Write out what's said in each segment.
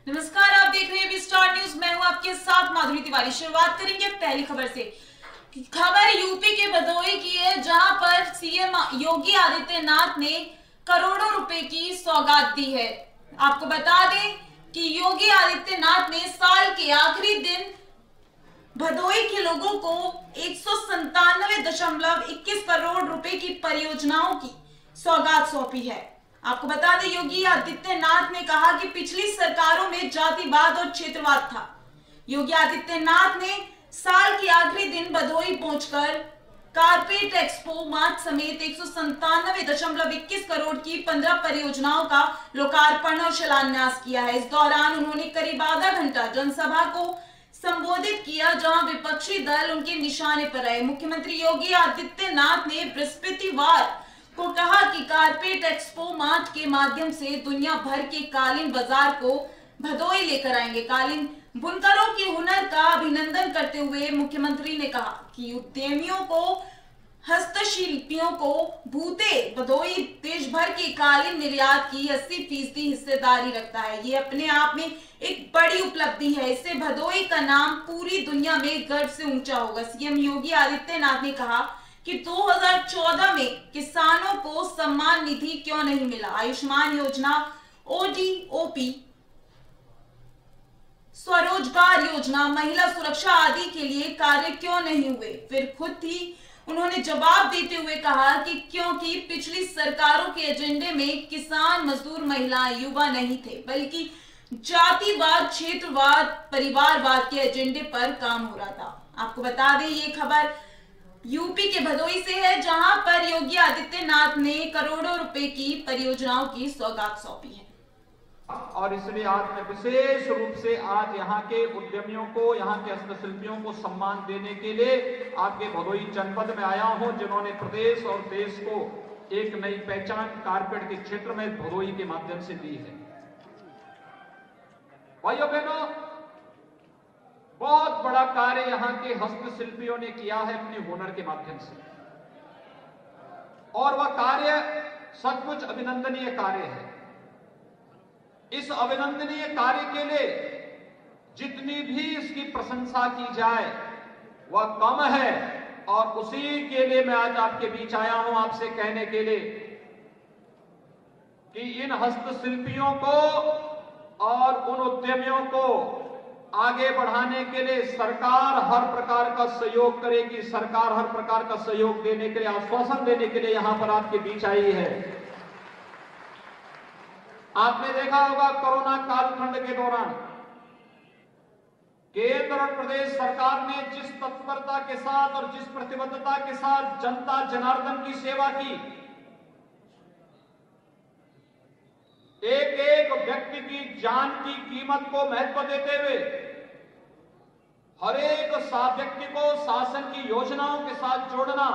नमस्कार, आप देख रहे हैं बी स्टार न्यूज। मैं हूं आपके साथ माधुरी तिवारी। शुरुआत करेंगे पहली खबर से। खबर यूपी के भदोही की है, जहां पर सीएम योगी आदित्यनाथ ने करोड़ों रुपए की सौगात दी है। आपको बता दें कि योगी आदित्यनाथ ने साल के आखिरी दिन भदोही के लोगों को 197.21 करोड़ रुपए की परियोजनाओं की सौगात सौंपी है। आपको बता दें, योगी आदित्यनाथ ने कहा कि पिछली सरकारों में जातिवाद और क्षेत्रवाद था। योगी आदित्यनाथ ने साल के आखिरी दिन भदोही पहुंचकर कारपेट एक्सपो मार्ट समेत 197.21 करोड़ की 15 परियोजनाओं का लोकार्पण और शिलान्यास किया है। इस दौरान उन्होंने करीब आधा घंटा जनसभा को संबोधित किया, जहां विपक्षी दल उनके निशाने पर आए। मुख्यमंत्री योगी आदित्यनाथ ने बृहस्पतिवार को कहा कि कारपेट एक्सपो मार्ट के माध्यम से दुनिया भर के कालीन बाजार को भदोही लेकर आएंगे। कालीन बुनकरों के हुनर का अभिनंदन करते हुए मुख्यमंत्री ने कहा कि उद्यमियों को, हस्तशिल्पियों को भूते भदोही देश भर के कालीन निर्यात की 80% हिस्सेदारी रखता है। ये अपने आप में एक बड़ी उपलब्धि है। इससे भदोही का नाम पूरी दुनिया में गर्व से ऊंचा होगा। सीएम योगी आदित्यनाथ ने कहा कि 2014 में किसानों को सम्मान निधि क्यों नहीं मिला, आयुष्मान योजना, ओडीओपी, स्वरोजगार योजना, महिला सुरक्षा आदि के लिए कार्य क्यों नहीं हुए। फिर खुद ही उन्होंने जवाब देते हुए कहा कि क्योंकि पिछली सरकारों के एजेंडे में किसान, मजदूर, महिलाएं, युवा नहीं थे, बल्कि जातिवाद, क्षेत्रवाद, परिवारवाद के एजेंडे पर काम हो रहा था। आपको बता दें, ये खबर यूपी के भदोही से है, जहां पर योगी आदित्यनाथ ने करोड़ों रुपए की परियोजनाओं की सौगात सौंपी है। और इसलिए आज मैं विशेष रूप से आज यहाँ के उद्यमियों को, यहाँ के हस्तशिल्पियों को सम्मान देने के लिए आपके भदोही जनपद में आया हूँ, जिन्होंने प्रदेश और देश को एक नई पहचान कारपेट के क्षेत्र में भदोही के माध्यम से दी है। भाइयों बहनों, बहुत बड़ा कार्य यहाँ के हस्तशिल्पियों ने किया है अपने हुनर के माध्यम से, और वह कार्य सचमुच अभिनंदनीय कार्य है। इस अभिनंदनीय कार्य के लिए जितनी भी इसकी प्रशंसा की जाए वह कम है, और उसी के लिए मैं आज आपके बीच आया हूं आपसे कहने के लिए कि इन हस्तशिल्पियों को और उन उद्यमियों को आगे बढ़ाने के लिए सरकार हर प्रकार का सहयोग करेगी। सरकार हर प्रकार का सहयोग देने के लिए, आश्वासन देने के लिए यहां पर आपके बीच आई है। आपने देखा होगा कोरोना कालखंड के दौरान केंद्र और प्रदेश सरकार ने जिस तत्परता के साथ और जिस प्रतिबद्धता के साथ जनता जनार्दन की सेवा की, एक एक व्यक्ति की जान की कीमत को महत्व देते हुए हर एक व्यक्ति को शासन की योजनाओं के साथ जोड़ना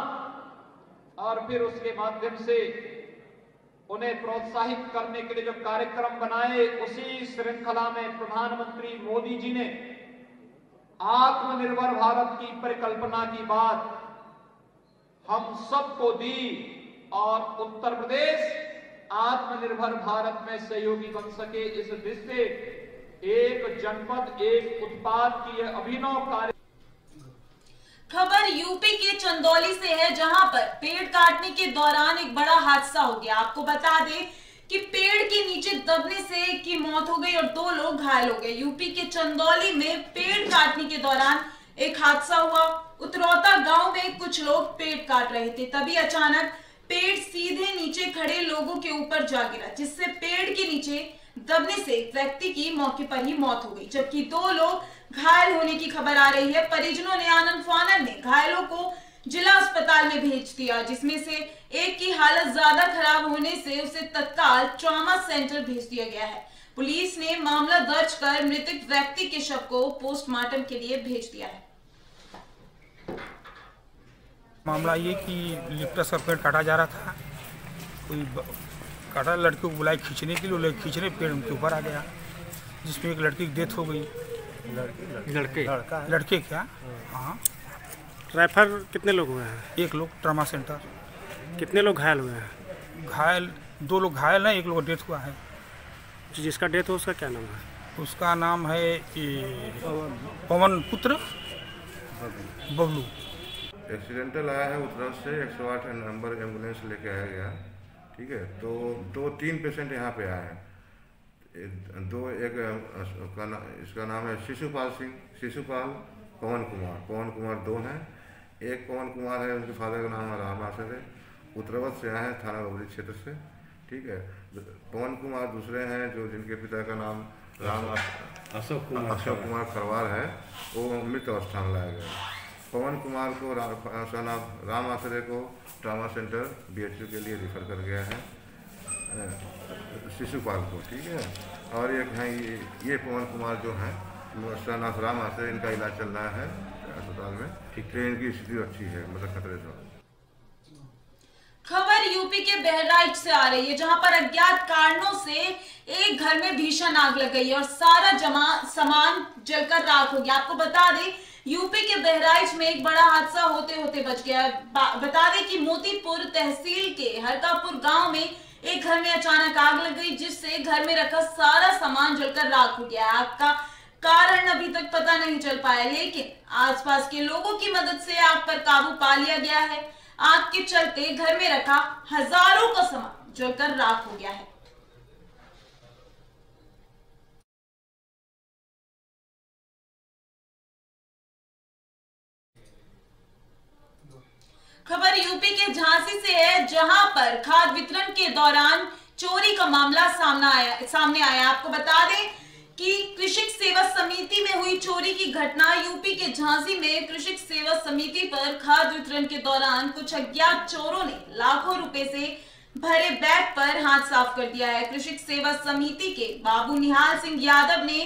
और फिर उसके माध्यम से उन्हें प्रोत्साहित करने के लिए जो कार्यक्रम बनाए, उसी श्रृंखला में प्रधानमंत्री मोदी जी ने आत्मनिर्भर भारत की परिकल्पना की बात हम सबको दी, और उत्तर प्रदेश आत्मनिर्भर भारत में सहयोगी बन सके, इस दृष्टि एक जनपद एक उत्पाद की यह अभिनव कार्य। खबर यूपी के चंदौली से है, जहां पर पेड़ काटने के दौरान एक बड़ा हादसा हो गया। आपको बता दें कि पेड़ के नीचे दबने से एक की मौत हो गई और 2 लोग घायल हो गए। यूपी के चंदौली में पेड़ काटने के दौरान एक हादसा हुआ। उतरौता गांव में कुछ लोग पेड़ काट रहे थे, तभी अचानक पेड़ सीधे नीचे खड़े लोगों के ऊपर जा गिरा, जिससे पेड़ के नीचे दबने से एक व्यक्ति की मौके पर ही मौत हो गई, जबकि 2 लोग घायल होने की खबर आ रही है। परिजनों ने आनंद फानन में घायलों को जिला अस्पताल में भेज दिया, जिसमें से एक की हालत ज्यादा खराब होने से उसे तत्काल ट्रॉमा सेंटर भेज दिया गया है। पुलिस ने मामला दर्ज कर मृतक व्यक्ति के शव को पोस्टमार्टम के लिए भेज दिया है। मामला ये कि लिप्टस का पेड़ काटा जा रहा था, कोई काटा, लड़के को बुलाए खींचने के लिए, खींचने पेड़ उनके ऊपर आ गया, जिसमें एक लड़की की डेथ हो गई। लड़के क्या? हाँ। रेफर कितने लोग हुए हैं? 1 लोग ट्रॉमा सेंटर। कितने लोग घायल हुए हैं? घायल 2 लोग घायल हैं, 1 लोग डेथ हुआ है। जिसका डेथ हो उसका क्या नाम है? उसका नाम है कि पवन पुत्र बबलू। एक्सीडेंटल आया है उत्तराखंड से, 108 नंबर एम्बुलेंस लेके आया गया, ठीक है। तो 3 पेशेंट यहाँ पे आए हैं। इसका नाम है शिशुपाल पवन कुमार 2 हैं। एक पवन कुमार है, उनके फादर का नाम है राम आसरे, उत्तरावत से आए हैं, थाना बबरी क्षेत्र से, ठीक है। पवन कुमार दूसरे हैं जो जिनके पिता का नाम अशोक कुमार खरवार है, वो मृत अवस्था में लाया गया। पवन कुमार को राम आसरे को ट्रामा सेंटर BHU के लिए रिफ़र कर गया है, शिशुपाल को, ठीक है। और एक हैं ये पवन कुमार जो हैं, सनाथ राम आसरे, इनका इलाज चल रहा है अस्पताल में, ठीक है। इनकी स्थिति अच्छी है, मतलब खतरे से। खबर यूपी के बहराइच से आ रही है, जहां पर अज्ञात कारणों से एक घर में भीषण आग लग गई और सारा सामान जलकर राख हो गया। आपको बता दें, यूपी के बहराइच में एक बड़ा हादसा होते होते बच गया। बता दें कि मोतीपुर तहसील के हरकापुर गांव में एक घर में अचानक आग लग गई, जिससे घर में रखा सारा सामान जलकर राख हो गया। आग का कारण अभी तक पता नहीं चल पाया, लेकिन आसपास के लोगों की मदद से आग पर काबू पा लिया गया है। आग के चलते घर में रखा हजारों का सामान जलकर राख हो गया है। खबर यूपी के झांसी से है, जहां पर खाद्य वितरण के दौरान चोरी का मामला सामने आया। आपको बता दें कि कृषक सेवा समिति में हुई चोरी की घटना। यूपी के झांसी में कृषक सेवा समिति पर खाद्य वितरण के दौरान कुछ अज्ञात चोरों ने लाखों रुपए से भरे बैग पर हाथ साफ कर दिया है। कृषक सेवा समिति के बाबू निहाल सिंह यादव ने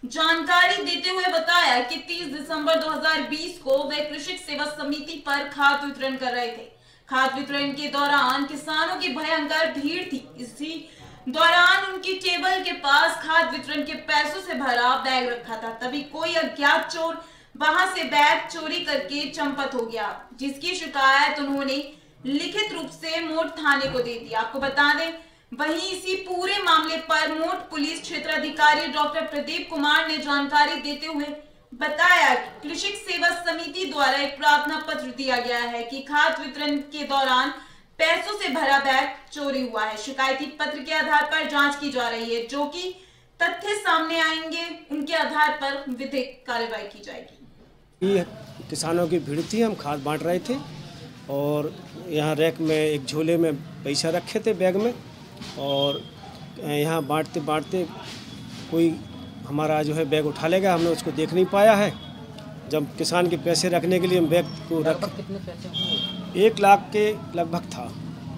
जानकारी देते हुए बताया कि 30 दिसंबर 2020 को वे कृषक सेवा समिति पर खाद्य वितरण कर रहे थे। खाद्य वितरण के दौरान किसानों की भयंकर भीड़ थी। इसी दौरान उनकी टेबल के पास खाद्य वितरण के पैसों से भरा बैग रखा था। तभी कोई अज्ञात चोर वहां से बैग चोरी करके चंपत हो गया, जिसकी शिकायत उन्होंने लिखित रूप से मोट थाने को दे दी। आपको बता दें, वहीं इसी पूरे मामले पर मोट पुलिस क्षेत्राधिकारी डॉक्टर प्रदीप कुमार ने जानकारी देते हुए बताया कि कृषक सेवा समिति द्वारा एक प्रार्थना पत्र दिया गया है कि खाद्य वितरण के दौरान पैसों से भरा बैग चोरी हुआ है। शिकायती पत्र के आधार पर जांच की जा रही है, जो कि तथ्य सामने आएंगे उनके आधार पर विधिक कार्रवाई की जाएगी। किसानों की भीड़ थी, हम खाद बांट रहे थे और यहाँ रैक में एक झोले में पैसा रखे थे बैग में, और यहाँ बांटते बांटते कोई हमारा जो है बैग उठा लेगा। हमने उसको देख नहीं पाया है। जब किसान के पैसे रखने के लिए हम बैग को रख, कितने पैसे होंगे? 1 लाख के लगभग था,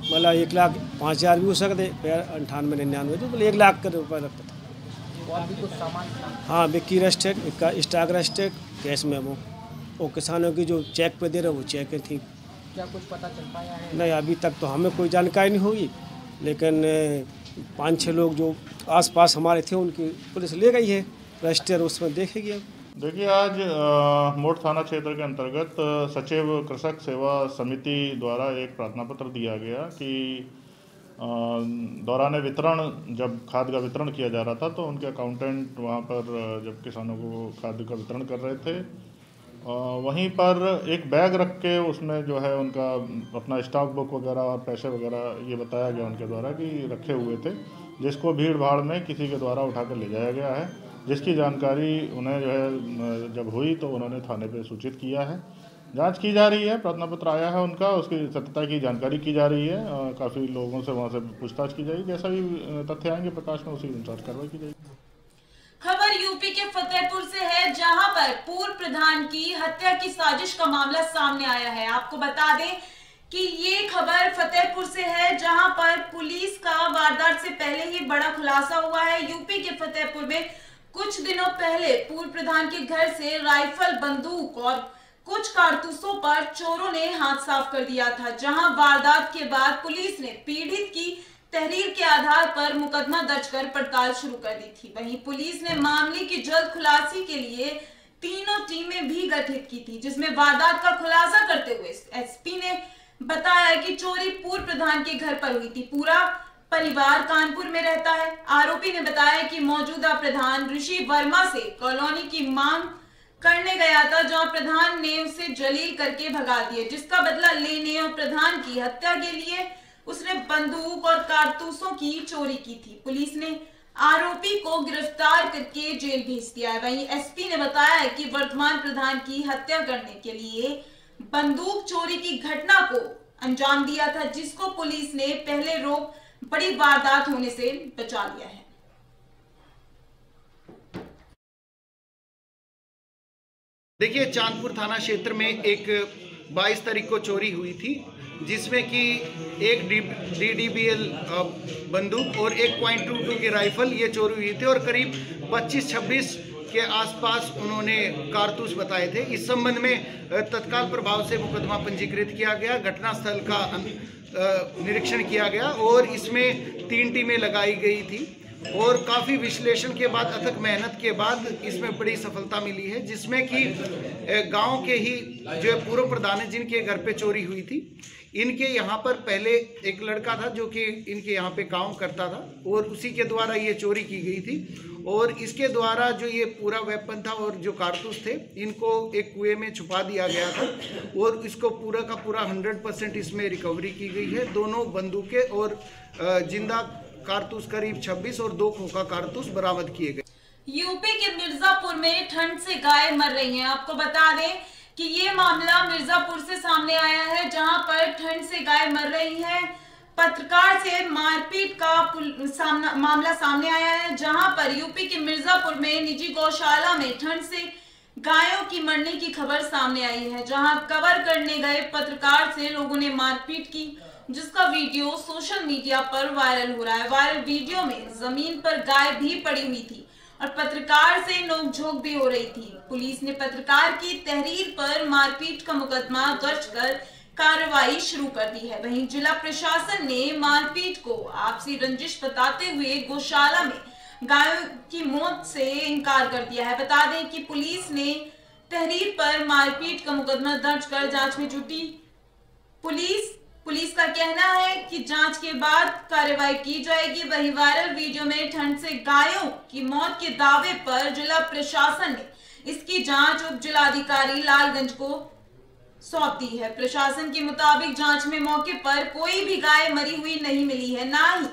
मतलब 1,05,000 भी हो सकते, 98-99 जो मतलब 1 लाख का रुपये लगता था। और भी कुछ सामान था? हाँ, बिक्की रस्टेड, स्टॉक रस्टेड, कैश में वो किसानों की जो चेक पे दे रहे वो चेक थी। क्या कुछ पता चल पाया है? नहीं, अभी तक तो हमें कोई जानकारी नहीं हुई, लेकिन 5-6 लोग जो आसपास हमारे थे उनकी पुलिस ले गई है, रजिस्टर उसमें देखेगी। अब देखिए, आज मोट थाना क्षेत्र के अंतर्गत सचिव कृषक सेवा समिति द्वारा एक प्रार्थना पत्र दिया गया कि दौरान वितरण, जब खाद्य का वितरण किया जा रहा था तो उनके अकाउंटेंट वहां पर जब किसानों को खाद्य का वितरण कर रहे थे, वहीं पर एक बैग रख के उसमें जो है उनका अपना स्टॉक बुक वगैरह और पैसे वगैरह ये बताया गया उनके द्वारा कि रखे हुए थे, जिसको भीड़ भाड़ में किसी के द्वारा उठाकर ले जाया गया है। जिसकी जानकारी उन्हें जो है जब हुई तो उन्होंने थाने पे सूचित किया है। जांच की जा रही है, प्रार्थना पत्र आया है उनका, उसकी सत्यता की जानकारी की जा रही है। काफ़ी लोगों से वहाँ से पूछताछ की जाएगी, जैसा भी तथ्य आएंगे प्रकाश में उसी अनुसार कार्रवाई की जाएगी। खबर यूपी के फतेहपुर से है, जहां पर पूर्व प्रधान की हत्या की साजिश का मामला सामने आया है। आपको बता दें कि ये खबर फतेहपुर से है, जहां पर पुलिस का वारदात से पहले ही बड़ा खुलासा हुआ है। यूपी के फतेहपुर में कुछ दिनों पहले पूर्व प्रधान के घर से राइफल, बंदूक और कुछ कारतूसों पर चोरों ने हाथ साफ कर दिया था, जहां वारदात के बाद पुलिस ने पीड़ित की तहरीर के आधार पर मुकदमा दर्ज कर पड़ताल शुरू कर दी थी। वहीं पुलिस ने मामले की जल्द खुलासे के लिए 3 टीमें भी गठित की थी, जिसमें वारदात का खुलासा करते हुए एसपी ने बताया कि चोरी पूर्व प्रधान के घर पर हुई थी। पूरा परिवार कानपुर में रहता है। आरोपी ने बताया कि मौजूदा प्रधान ऋषि वर्मा से कॉलोनी की मांग करने गया था, जहां प्रधान ने उसे जलील करके भगा दिया, जिसका बदला लेने और प्रधान की हत्या के लिए उसने बंदूक और कारतूसों की चोरी की थी। पुलिस ने आरोपी को गिरफ्तार करके जेल भेज दिया है। वहीं एसपी ने बताया है कि वर्तमान प्रधान की हत्या करने के लिए बंदूक चोरी की घटना को अंजाम दिया था, जिसको पुलिस ने पहले रोक बड़ी वारदात होने से बचा लिया है। देखिए, चांदपुर थाना क्षेत्र में एक 22 तारीख को चोरी हुई थी, जिसमें कि एक DDBL बंदूक और एक .22 की राइफल ये चोरी हुई थी और करीब 25-26 के आसपास उन्होंने कारतूस बताए थे। इस संबंध में तत्काल प्रभाव से मुकदमा पंजीकृत किया गया, घटनास्थल का निरीक्षण किया गया और इसमें 3 टीमें लगाई गई थी और काफ़ी विश्लेषण के बाद, अथक मेहनत के बाद इसमें बड़ी सफलता मिली है, जिसमें कि गांव के ही जो पूर्व प्रधान है जिनके घर पे चोरी हुई थी, इनके यहाँ पर पहले एक लड़का था जो कि इनके यहाँ पे काम करता था और उसी के द्वारा ये चोरी की गई थी और इसके द्वारा जो ये पूरा वेपन था और जो कारतूस थे इनको एक कुएं में छुपा दिया गया था और इसको पूरा का पूरा 100% इसमें रिकवरी की गई है। दोनों बंदूकें और जिंदा कारतूस करीब 26 और 2 खोखा कारतूस बरामद किए गए। यूपी के मिर्जापुर में ठंड से गाय मर रही हैं। आपको बता दें कि ये मामला मिर्जापुर से सामने आया है, जहां पर ठंड से गाय मर रही है। पत्रकार से मारपीट का मामला सामने आया है, जहां पर यूपी के मिर्जापुर में निजी गौशाला में ठंड से गायों की मरने की खबर सामने आई है, जहां कवर करने गए पत्रकार से लोगों ने मारपीट की, जिसका वीडियो सोशल मीडिया पर वायरल हो रहा है। वायरल वीडियो में जमीन पर गाय भी पड़ी हुई थी और पत्रकार से नोकझोंक भी हो रही थी। पुलिस ने पत्रकार की तहरीर पर मारपीट का मुकदमा दर्ज कर कार्रवाई शुरू कर दी है। वहीं जिला प्रशासन ने मारपीट को आपसी रंजिश बताते हुए गौशाला में गायों की मौत से इनकार कर दिया है। बता दें कि पुलिस ने तहरीर पर मारपीट का मुकदमा दर्ज कर जांच में जुटी। पुलिस का कहना है कि जांच के बाद कार्रवाई की जाएगी। वहीं वायरल वीडियो में ठंड से गायों की मौत के दावे पर जिला प्रशासन ने इसकी जांच उप जिलाधिकारी लालगंज को सौंप दी है। प्रशासन के मुताबिक जांच में मौके पर कोई भी गाय मरी हुई नहीं मिली है, ना ही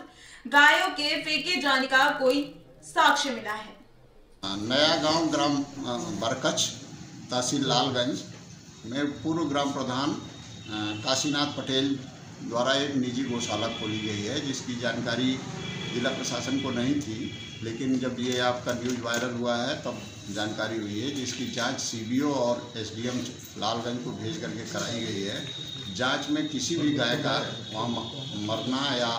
गायों के फेंके जाने का कोई साक्ष्य मिला है। नया गांव ग्राम बरकच तहसील लालगंज में पूर्व ग्राम प्रधान काशीनाथ पटेल द्वारा एक निजी गौशाला खोली गई है, जिसकी जानकारी जिला प्रशासन को नहीं थी, लेकिन जब ये आपका न्यूज़ वायरल हुआ है तब जानकारी हुई है, जिसकी जांच CBO और SDM लालगंज को भेज करके कराई गई है। जांच में किसी भी गाय का वहाँ मरना या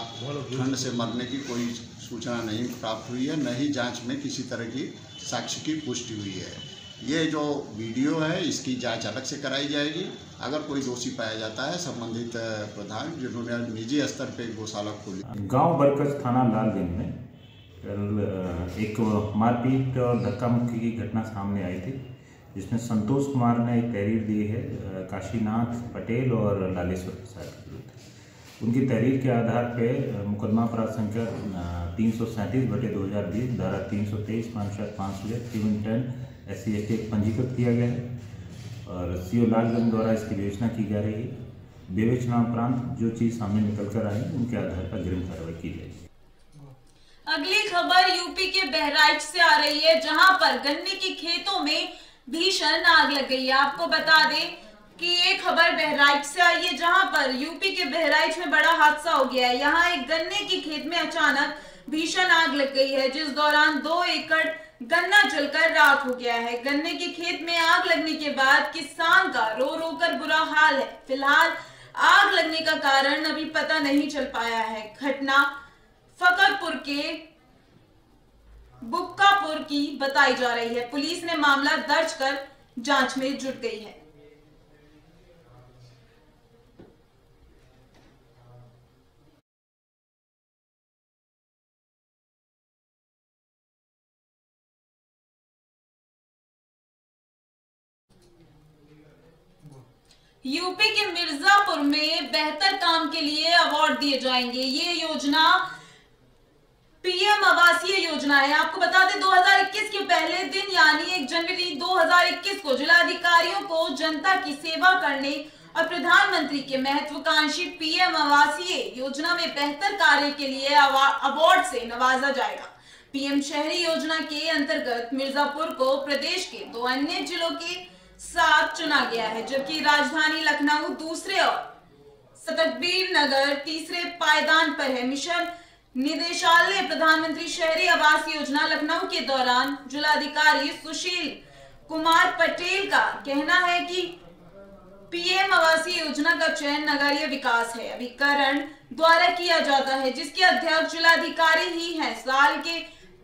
ठंड से मरने की कोई सूचना नहीं प्राप्त हुई है, न ही जांच में किसी तरह की साक्ष्य की पुष्टि हुई है। ये जो वीडियो है इसकी जांच अलग से कराई जाएगी। अगर कोई दोषी पाया जाता है, संबंधित प्रधान जिन्होंने निजी स्तर पे गौशाला खोली। गांव बरकच थाना लालगंज में कल एक मारपीट और धक्का मुक्की की घटना सामने आई थी, जिसमें संतोष कुमार ने एक तहरीर दी है काशीनाथ पटेल और लालेश्वर प्रसाद के विरुद्ध। उनकी तहरीर के आधार पर मुकदमा अपराध संख्या 337/2020 धारा 323 5/5 SC/ST पंजीकृत किया गया है और CO लालगंज द्वारा इसकी विवेचना की जा रही है। विवेचना उपरांत जो चीज़ सामने निकल कर आई उनके आधार पर अग्रिम कार्रवाई की जाएगी। अगली खबर यूपी के बहराइच से आ रही है, जहां पर गन्ने की खेतों में भीषण आग लग गई है। आपको बता दें कि ये खबर बहराइच से आई है, जहां पर यूपी के बहराइच में बड़ा हादसा हो गया है। यहाँ एक गन्ने की खेत में अचानक भीषण आग लग गई है, जिस दौरान 2 एकड़ गन्ना जलकर राख हो गया है। गन्ने के खेत में आग लगने के बाद किसान का रो रो कर बुरा हाल है। फिलहाल आग लगने का कारण अभी पता नहीं चल पाया है। घटना फकरपुर के बुक्कापुर की बताई जा रही है। पुलिस ने मामला दर्ज कर जांच में जुट गई है। यूपी के मिर्जापुर में बेहतर काम के लिए अवार्ड दिए जाएंगे। ये योजना पीएम आवासीय योजना है। आपको बता दें 2021 के पहले दिन यानी 1 जनवरी 2021 को जिलाधिकारियों को जनता की सेवा करने और प्रधानमंत्री के महत्वाकांक्षी पीएम आवासीय योजना में बेहतर कार्य के लिए अवार्ड से नवाजा जाएगा। पीएम शहरी योजना के अंतर्गत मिर्जापुर को प्रदेश के 2 अन्य जिलों के साथ चुना गया है, जबकि राजधानी लखनऊ दूसरे और सतकबीर नगर तीसरे पायदान पर है। मिशन निदेशालय प्रधानमंत्री शहरी आवास योजना लखनऊ के दौरान जिलाधिकारी सुशील कुमार पटेल का कहना है कि पीएम आवासीय योजना का चयन नगरीय विकास है अभिकरण द्वारा किया जाता है, जिसके अध्यक्ष जिलाधिकारी ही हैं। साल के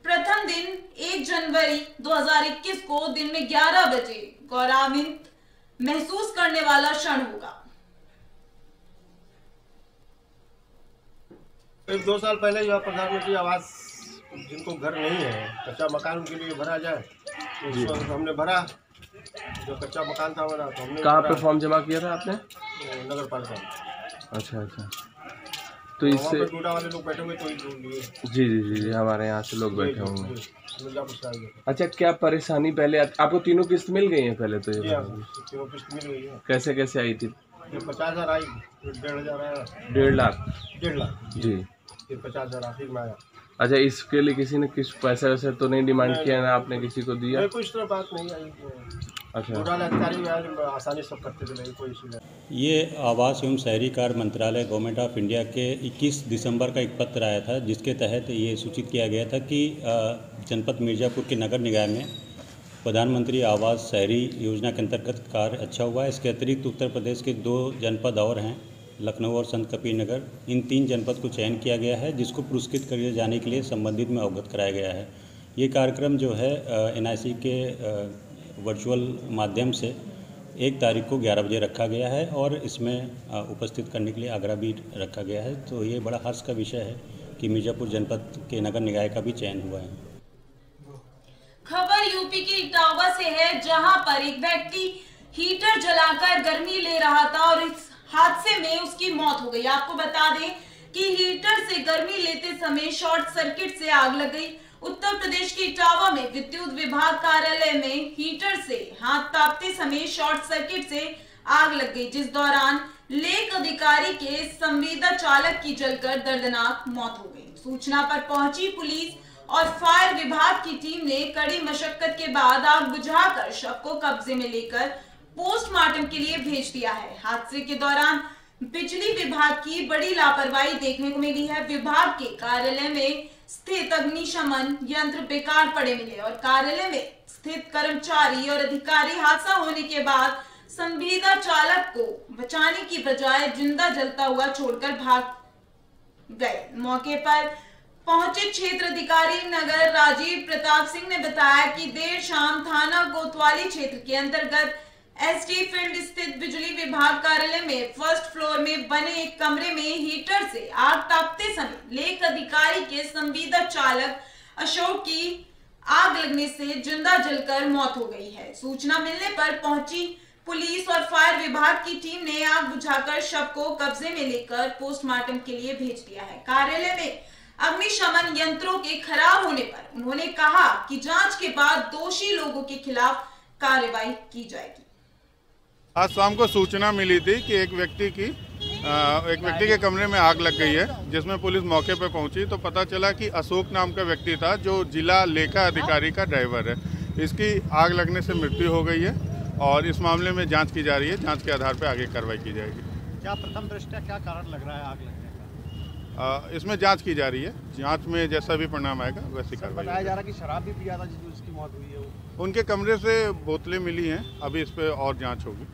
प्रथम दिन 1 जनवरी 2021 को दिन में 11 बजे गौरवान्वित महसूस करने वाला क्षण होगा। 1-2 साल पहले जो प्रधानमंत्री आवास जिनको घर नहीं है, कच्चा मकान उनके लिए भरा जाए, तो हमने भरा। जो कच्चा मकान था हमारा, तो हमने कहाँ पे फॉर्म जमा किया था आपने? नगर पालिका। अच्छा। तो इससे वाले लोग बैठे हुए तो जी हमारे यहाँ से लोग बैठे होंगे। अच्छा, क्या परेशानी पहले आपको तीनों किस्त मिल गई है? पहले तो ये तीनों किस्त मिल गई है। कैसे आई थी? 50,000 आई, 1,500 आया, 1.5 लाख जी, फिर 50,000 आखिर में आया। अच्छा, इसके लिए किसी ने पैसे वैसे तो नहीं डिमांड किया ना? आपने किसी को दिया? कोई इस तरह बात नहीं आई। अच्छा, अधिकारी आसानी सब करते थे, कोई इशू नहीं। ये आवास एवं शहरी कार्य मंत्रालय गवर्नमेंट ऑफ इंडिया के 21 दिसंबर का एक पत्र आया था, जिसके तहत ये सूचित किया गया था कि जनपद मिर्ज़ापुर के नगर निकाय में प्रधानमंत्री आवास शहरी योजना के अंतर्गत कार्य अच्छा हुआ है। इसके अतिरिक्त उत्तर प्रदेश के 2 जनपद और हैं, लखनऊ और संत कबीर नगर। इन 3 जनपद को चयन किया गया है, जिसको पुरस्कृत किए जाने के लिए संबंधित में अवगत कराया गया है। ये कार्यक्रम जो है NIC के वर्चुअल माध्यम से 1 तारीख को 11 बजे रखा गया है और इसमें उपस्थित करने के लिए आग्रह भी रखा गया है। तो ये बड़ा हर्ष का विषय है कि मिर्ज़ापुर जनपद के नगर निकाय का भी चयन हुआ है। खबर यूपी के इटावा से है, जहां पर एक व्यक्ति हीटर जलाकर गर्मी ले रहा था और इस हादसे में उसकी मौत हो गई। आपको बता दें कि हीटर से गर्मी लेते समय शॉर्ट सर्किट से आग लग गई। उत्तर प्रदेश के इटावा में विद्युत विभाग कार्यालय में हीटर से हाथ तापते समय शॉर्ट सर्किट से आग लग गई, जिस दौरान लेक अधिकारी के संवेदा चालक की जलकर दर्दनाक मौत हो गई। सूचना पर पहुंची पुलिस और फायर विभाग की टीम ने कड़ी मशक्कत के बाद आग बुझाकर शव को कब्जे में लेकर पोस्टमार्टम के लिए भेज दिया है। हादसे के दौरान बिजली विभाग की बड़ी लापरवाही देखने को मिली है। विभाग के कार्यालय में स्थित अग्निशमन यंत्र बेकार पड़े मिले और कार्यालय में स्थित कर्मचारी और अधिकारी हादसा होने के बाद संवेदा चालक को बचाने की बजाय जिंदा जलता हुआ छोड़कर भाग गए। मौके पर पहुंचे क्षेत्र अधिकारी नगर राजीव प्रताप सिंह ने बताया कि देर शाम थाना कोतवाली क्षेत्र के अंतर्गत SD फील्ड स्थित बिजली विभाग कार्यालय में फर्स्ट फ्लोर में बने एक कमरे में हीटर से आग तापते समय लेक अधिकारी के संवेदा चालक अशोक की आग लगने से जिंदा जलकर मौत हो गई है। सूचना मिलने पर पहुंची पुलिस और फायर विभाग की टीम ने आग बुझाकर शव को कब्जे में लेकर पोस्टमार्टम के लिए भेज दिया है। कार्यालय में अग्निशमन यंत्रों के खराब होने पर उन्होंने कहा कि जांच के बाद दोषी लोगों के खिलाफ कार्रवाई की जाएगी। आज शाम को सूचना मिली थी कि एक व्यक्ति के कमरे में आग लग गई है, जिसमें पुलिस मौके पर पहुंची तो पता चला कि अशोक नाम का व्यक्ति था, जो जिला लेखा अधिकारी का ड्राइवर है। इसकी आग लगने से मृत्यु हो गई है और इस मामले में जांच की जा रही है। जांच के आधार पर आगे कार्रवाई की जाएगी। क्या प्रथम दृष्टया क्या कारण लग रहा है आग लगने का? इसमें जांच की जा रही है। जांच में जैसा भी परिणाम आएगा वैसी कार्रवाई। बताया जा रहा है कि शराब भी पिया था जिसकी मौत हुई है। उनके कमरे से बोतलें मिली हैं, अभी इस पर और जाँच होगी।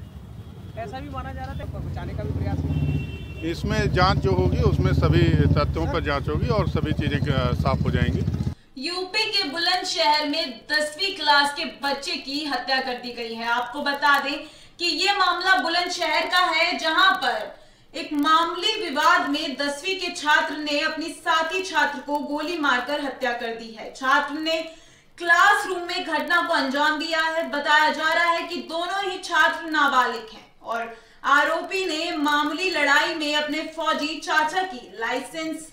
ऐसा भी माना जा रहा था बचाने का भी प्रयास किया। इसमें जांच जो होगी उसमें सभी तथ्यों पर जांच होगी और सभी चीजें साफ हो जाएंगी। यूपी के बुलंदशहर में 10वीं क्लास के बच्चे की हत्या कर दी गई है। आपको बता दें कि ये मामला बुलंदशहर का है, जहां पर एक मामूली विवाद में 10वीं के छात्र ने अपनी साथी छात्र को गोली मारकर हत्या कर दी है। छात्र ने क्लासरूम में घटना को अंजाम दिया है। बताया जा रहा है कि दोनों ही छात्र नाबालिग हैं और आरोपी ने मामूली लड़ाई में अपने फौजी चाचा की लाइसेंस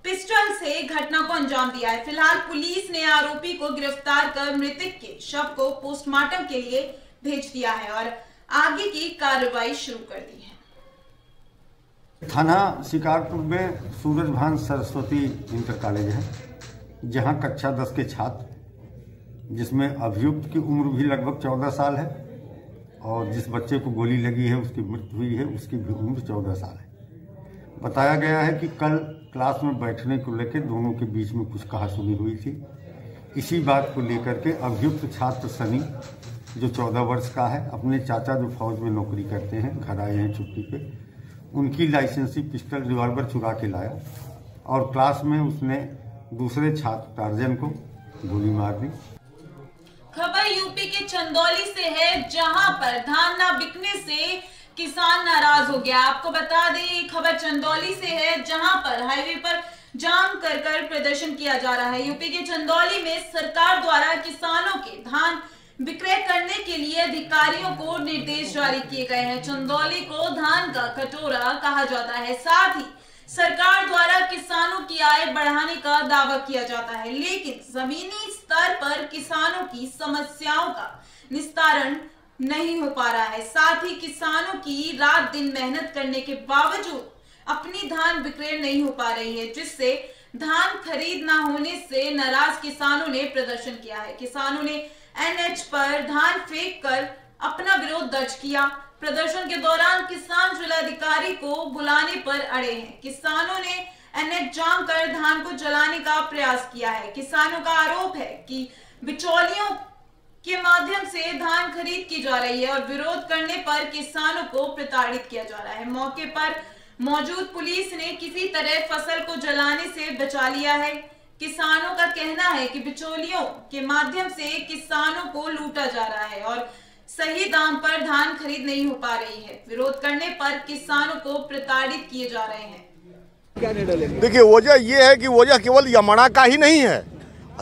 पिस्टल से घटना को अंजाम दिया है। फिलहाल पुलिस ने आरोपी को गिरफ्तार कर मृतक के शव को पोस्टमार्टम के लिए भेज दिया है और आगे की कार्रवाई शुरू कर दी है। थाना शिकारपुर में सूरजभान सरस्वती इंटर कॉलेज है, जहां कक्षा 10 के छात्र, जिसमें अभियुक्त की उम्र भी लगभग 14 साल है और जिस बच्चे को गोली लगी है उसकी मृत्यु हुई है, उसकी भी उम्र 14 साल है। बताया गया है कि कल क्लास में बैठने को लेकर दोनों के बीच में कुछ कहासुनी हुई थी। इसी बात को लेकर के अभियुक्त छात्र सनी, जो 14 वर्ष का है, अपने चाचा जो फौज में नौकरी करते हैं, घर आए हैं छुट्टी पे, उनकी लाइसेंसी पिस्टल रिवॉल्वर चुरा के लाया और क्लास में उसने दूसरे छात्र टार्जन को गोली मार दी। खबर यूपी के चंदौली से है, जहां पर धान न बिकने से किसान नाराज हो गया। आपको बता दें, खबर चंदौली से है, जहां पर हाईवे पर जाम कर प्रदर्शन किया जा रहा है। यूपी के चंदौली में सरकार द्वारा किसानों के धान विक्रय करने के लिए अधिकारियों को निर्देश जारी किए गए हैं। चंदौली को धान का कटोरा कहा जाता है। साथ ही सरकार द्वारा किसानों की आय बढ़ाने का दावा किया जाता है, लेकिन जमीनी स्तर पर किसानों की समस्याओं का निस्तारण नहीं हो पा रहा है। साथ ही किसानों की रात दिन मेहनत करने के बावजूद अपनी धान विक्रय नहीं हो पा रही है, जिससे धान खरीद न होने से नाराज किसानों ने प्रदर्शन किया है। किसानों ने एनएच पर धान फेंक कर अपना विरोध दर्ज किया। प्रदर्शन के दौरान किसान जिलाधिकारी को बुलाने पर अड़े हैं। किसानों ने एनएच जाम कर धान को जलाने का प्रयास किया है। किसानों का आरोप है कि बिचौलियों के माध्यम से धान खरीद की जा रही है और विरोध करने पर किसानों को प्रताड़ित किया जा रहा है। मौके पर मौजूद पुलिस ने किसी तरह फसल को जलाने से बचा लिया है। किसानों का कहना है कि बिचौलियों के माध्यम से किसानों को लूटा जा रहा है और सही दाम पर धान खरीद नहीं हो पा रही है। विरोध करने पर किसानों को प्रताड़ित किए जा रहे हैं। देखिए, वजह यह है कि वजह केवल यमुना का ही नहीं है।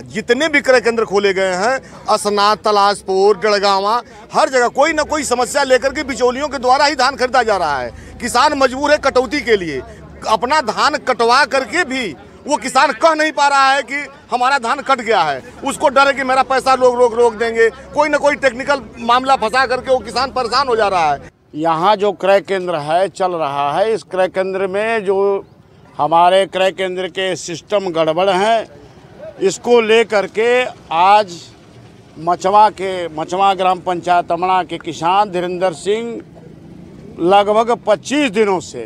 जितने विक्रय केंद्र खोले गए हैं, असना, तलाशपुर, जड़गावा, हर जगह कोई ना कोई समस्या लेकर के बिचौलियों के द्वारा ही धान खरीदा जा रहा है। किसान मजबूर है कटौती के लिए। अपना धान कटवा करके भी वो किसान कह नहीं पा रहा है कि हमारा धान कट गया है। उसको डर है कि मेरा पैसा लोग रोक देंगे। कोई ना कोई टेक्निकल मामला फंसा करके वो किसान परेशान हो जा रहा है। यहाँ जो क्रय केंद्र है चल रहा है, इस क्रय केंद्र में जो हमारे क्रय केंद्र के सिस्टम गड़बड़ हैं, इसको लेकर के आज मचवा ग्राम पंचायत अमड़ा के किसान धीरेन्द्र सिंह लगभग 25 दिनों से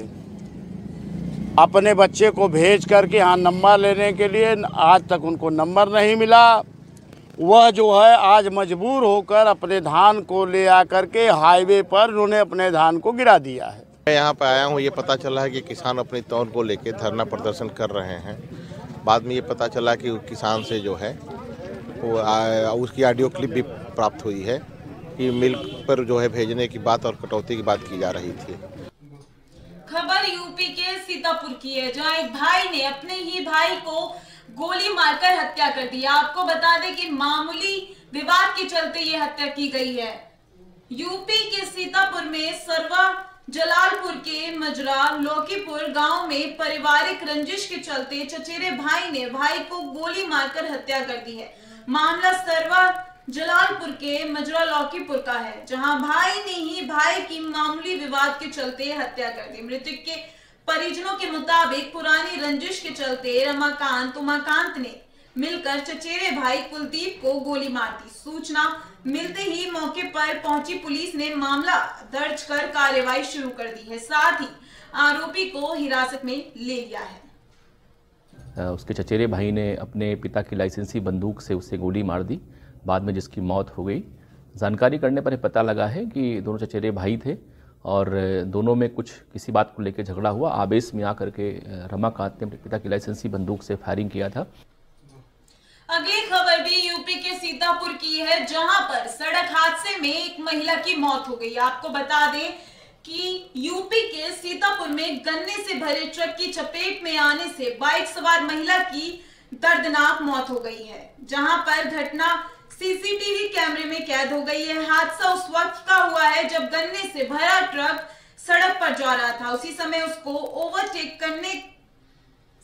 अपने बच्चे को भेज करके यहाँ नंबर लेने के लिए, आज तक उनको नंबर नहीं मिला। वह जो है आज मजबूर होकर अपने धान को ले आकर के हाईवे पर उन्होंने अपने धान को गिरा दिया है। मैं यहाँ पर आया हूँ, ये पता चला है कि किसान अपनी तौर को लेकर धरना प्रदर्शन कर रहे हैं। बाद में ये पता चला कि किसान से जो है वो उसकी ऑडियो क्लिप भी प्राप्त हुई है कि मिल पर जो है भेजने की बात और कटौती की बात की जा रही थी। खबर यूपी के सीतापुर की है, जहां एक भाई ने अपने ही भाई को गोली मारकर हत्या कर दी। आपको बता दें कि मामूली विवाद के चलते ये हत्या की गई है। यूपी के सीतापुर में सरवा जलालपुर के मजरा लौकीपुर गांव में पारिवारिक रंजिश के चलते चचेरे भाई ने भाई को गोली मारकर हत्या कर दी है। मामला सरवा जलालपुर के मजरा लौकीपुर का है, जहां भाई ने ही भाई की मामूली विवाद के चलते हत्या कर दी। मृतक के परिजनों के मुताबिक पुरानी रंजिश के चलते रमाकांत उमाकांत ने मिलकर चचेरे भाई कुलदीप को गोली मार दी। सूचना मिलते ही मौके पर पहुंची पुलिस ने मामला दर्ज कर कार्रवाई शुरू कर दी है। साथ ही आरोपी को हिरासत में ले लिया है। उसके चचेरे भाई ने अपने पिता की लाइसेंसी बंदूक से उससे गोली मार दी, बाद में जिसकी मौत हो गई। जानकारी करने पर पता लगा है कि दोनों चचेरे भाई थे और दोनों में कुछ किसी बात को लेकर झगड़ा हुआ। आवेश में आकर के रमाकांत ने अपने पिता की लाइसेंसी बंदूक से फायरिंग किया था। अगली खबर भी यूपी के सीतापुर की है, जहां पर सड़क हादसे में एक महिला की मौत हो गई। आपको बता दें कि यूपी के सीतापुर में गन्ने से भरे ट्रक की चपेट में आने से बाइक सवार महिला की दर्दनाक मौत हो गई है, जहां पर घटना सीसीटीवी कैमरे में कैद हो गई है। हादसा उस वक्त का हुआ है जब गन्ने से भरा ट्रक सड़क पर जा रहा था। उसी समय उसको ओवरटेक करने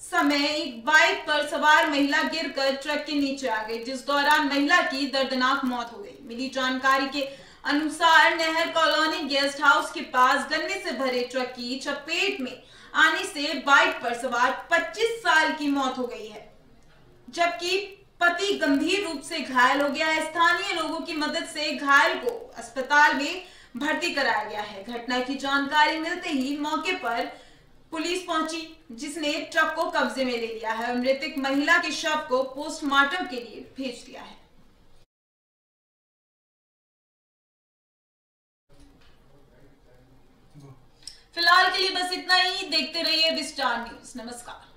समय एक बाइक पर सवार महिला गिरकर ट्रक के नीचे आ गई, जिस दौरान महिला की दर्दनाक मौत हो गई। मिली जानकारी के अनुसार नहर कॉलोनी गेस्ट हाउस के पास गन्ने से भरे ट्रक की चपेट में आने से बाइक पर सवार 25 साल की मौत हो गई है, जबकि पति गंभीर रूप से घायल हो गया है। स्थानीय लोगों की मदद से घायल को अस्पताल में भर्ती कराया गया है। घटना की जानकारी मिलते ही मौके पर पुलिस पहुंची, जिसने ट्रक को कब्जे में ले लिया है और मृतक महिला के शव को पोस्टमार्टम के लिए भेज दिया है। फिलहाल के लिए बस इतना ही। देखते रहिए विस्टार न्यूज। नमस्कार।